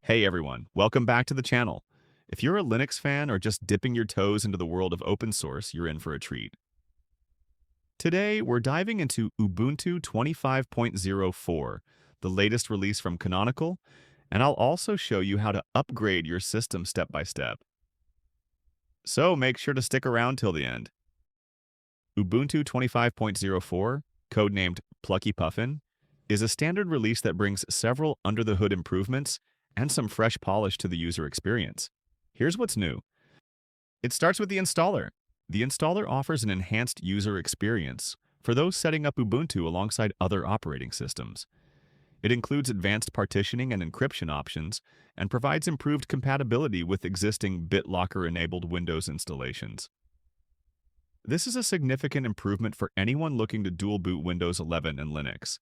Hey everyone, welcome back to the channel. If you're a Linux fan or just dipping your toes into the world of open source, you're in for a treat. Today, we're diving into Ubuntu 25.04, the latest release from Canonical, and I'll also show you how to upgrade your system step by step. So make sure to stick around till the end. Ubuntu 25.04, codenamed Plucky Puffin, is a standard release that brings several under-the-hood improvements and some fresh polish to the user experience. Here's what's new. It starts with the installer. The installer offers an enhanced user experience for those setting up Ubuntu alongside other operating systems. It includes advanced partitioning and encryption options and provides improved compatibility with existing BitLocker-enabled Windows installations. This is a significant improvement for anyone looking to dual boot Windows 11 and Linux.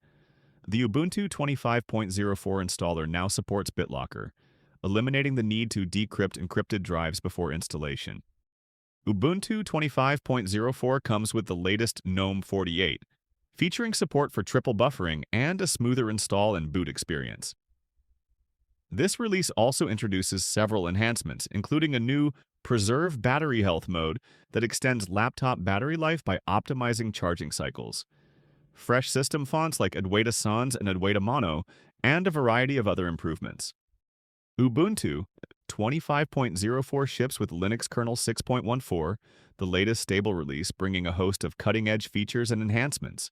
The Ubuntu 25.04 installer now supports BitLocker, eliminating the need to decrypt encrypted drives before installation. Ubuntu 25.04 comes with the latest GNOME 48, featuring support for triple buffering and a smoother install and boot experience. This release also introduces several enhancements, including a new Preserve Battery Health mode that extends laptop battery life by optimizing charging cycles, fresh system fonts like Adwaita Sans and Adwaita Mono, and a variety of other improvements. Ubuntu 25.04 ships with Linux kernel 6.14, the latest stable release, bringing a host of cutting-edge features and enhancements.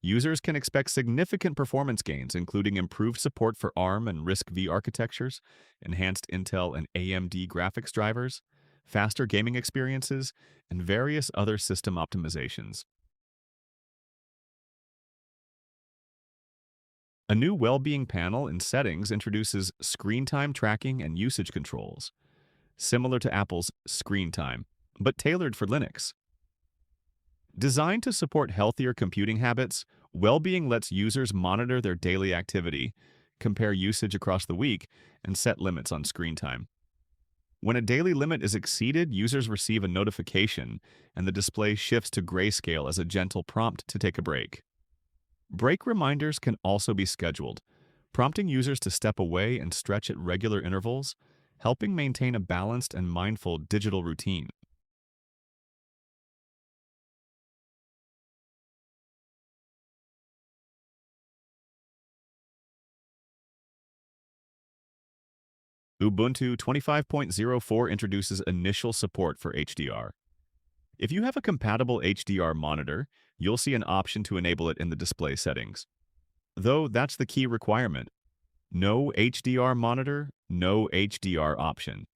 Users can expect significant performance gains, including improved support for ARM and RISC-V architectures, enhanced Intel and AMD graphics drivers, faster gaming experiences, and various other system optimizations. A new well-being panel in Settings introduces screen time tracking and usage controls, similar to Apple's Screen Time, but tailored for Linux. Designed to support healthier computing habits, well-being lets users monitor their daily activity, compare usage across the week, and set limits on screen time. When a daily limit is exceeded, users receive a notification, and the display shifts to grayscale as a gentle prompt to take a break. Break reminders can also be scheduled, prompting users to step away and stretch at regular intervals, helping maintain a balanced and mindful digital routine. Ubuntu 25.04 introduces initial support for HDR. If you have a compatible HDR monitor, you'll see an option to enable it in the display settings. Though that's the key requirement. No HDR monitor, no HDR option.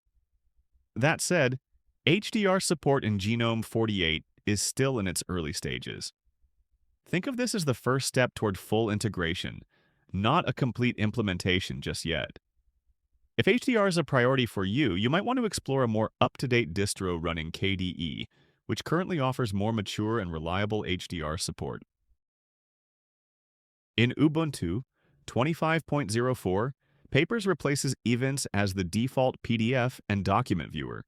That said, HDR support in GNOME 48 is still in its early stages. Think of this as the first step toward full integration, not a complete implementation just yet. If HDR is a priority for you, you might want to explore a more up-to-date distro running KDE, which currently offers more mature and reliable HDR support. In Ubuntu 25.04, Papers replaces Events as the default PDF and document viewer.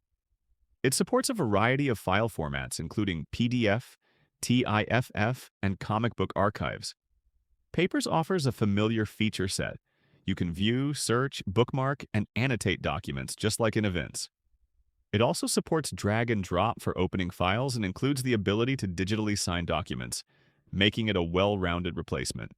It supports a variety of file formats, including PDF, TIFF, and comic book archives. Papers offers a familiar feature set. You can view, search, bookmark, and annotate documents just like in Events. It also supports drag and drop for opening files and includes the ability to digitally sign documents, making it a well-rounded replacement.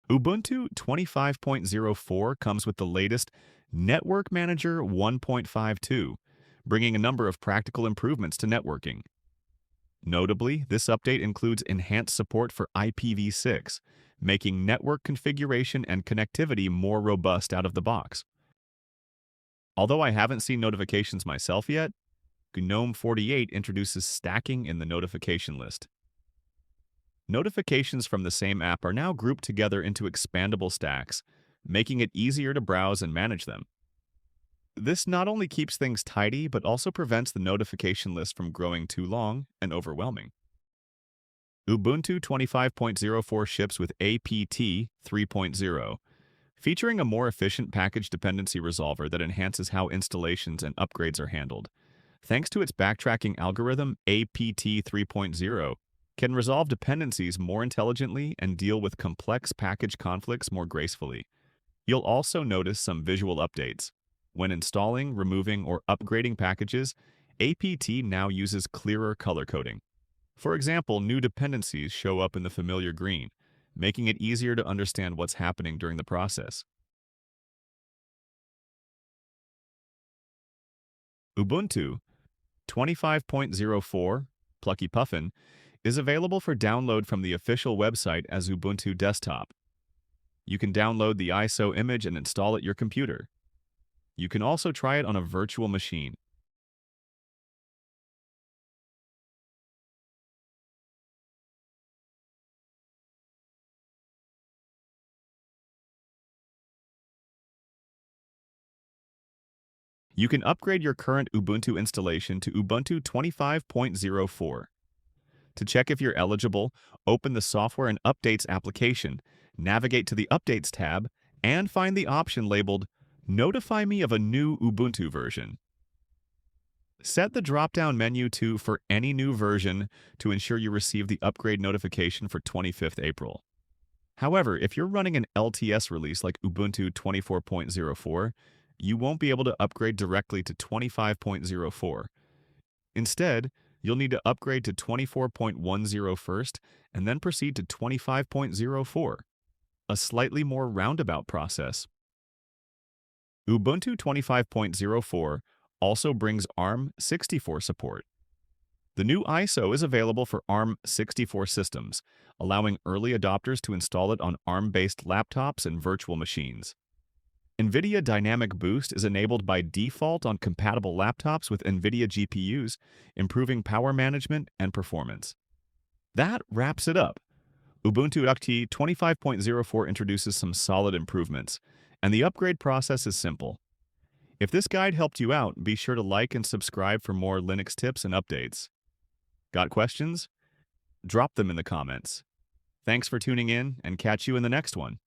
Ubuntu 25.04 comes with the latest Network Manager 1.52, bringing a number of practical improvements to networking. Notably, this update includes enhanced support for IPv6, making network configuration and connectivity more robust out of the box. Although I haven't seen notifications myself yet, GNOME 48 introduces stacking in the notification list. Notifications from the same app are now grouped together into expandable stacks, making it easier to browse and manage them. This not only keeps things tidy, but also prevents the notification list from growing too long and overwhelming. Ubuntu 25.04 ships with APT 3.0, featuring a more efficient package dependency resolver that enhances how installations and upgrades are handled. Thanks to its backtracking algorithm, APT 3.0 can resolve dependencies more intelligently and deal with complex package conflicts more gracefully. You'll also notice some visual updates. When installing, removing, or upgrading packages, APT now uses clearer color coding. For example, new dependencies show up in the familiar green, making it easier to understand what's happening during the process. Ubuntu 25.04, Plucky Puffin, is available for download from the official website as Ubuntu Desktop. You can download the ISO image and install it your computer. You can also try it on a virtual machine. You can upgrade your current Ubuntu installation to Ubuntu 25.04. To check if you're eligible, open the Software and Updates application, navigate to the Updates tab, and find the option labeled Notify me of a new Ubuntu version. Set the drop-down menu to For any new version to ensure you receive the upgrade notification for 25th April. However, if you're running an LTS release like Ubuntu 24.04, you won't be able to upgrade directly to 25.04. Instead, you'll need to upgrade to 24.10 first and then proceed to 25.04, a slightly more roundabout process. Ubuntu 25.04 also brings ARM64 support. The new ISO is available for ARM64 systems, allowing early adopters to install it on ARM-based laptops and virtual machines. NVIDIA Dynamic Boost is enabled by default on compatible laptops with NVIDIA GPUs, improving power management and performance. That wraps it up. Ubuntu 25.04 introduces some solid improvements, and the upgrade process is simple. If this guide helped you out, be sure to like and subscribe for more Linux tips and updates. Got questions? Drop them in the comments. Thanks for tuning in, and catch you in the next one.